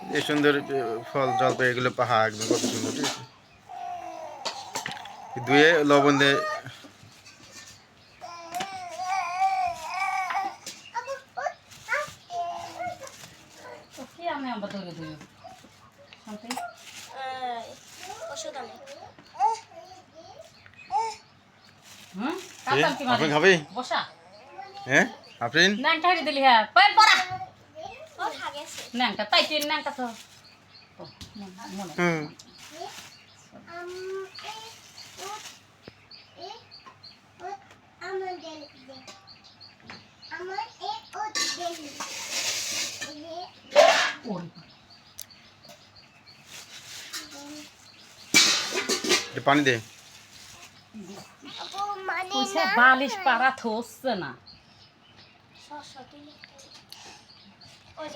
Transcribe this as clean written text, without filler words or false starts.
এই সুন্দর ফল জলপাই এগুলো পাহা একদম কত সুন্দর, ঠিক আছে। ধুয়ে লবণ দিয়ে কি আমি আবার ধরে দিই শান্তি ওষুধ আনে কাঁচাল কি মারি আপনি খাবি? বসা হ্যাঁ আফরিন ন্যাংটা হারি দিলি হ্যাঁ পড়া পড়া ও থাকেছে ন্যাংটা তাই তিন ন্যাংটা তো মনে হুম পানি দে। কইছে বালিশ পাড়া থসছে না সস তুই ওই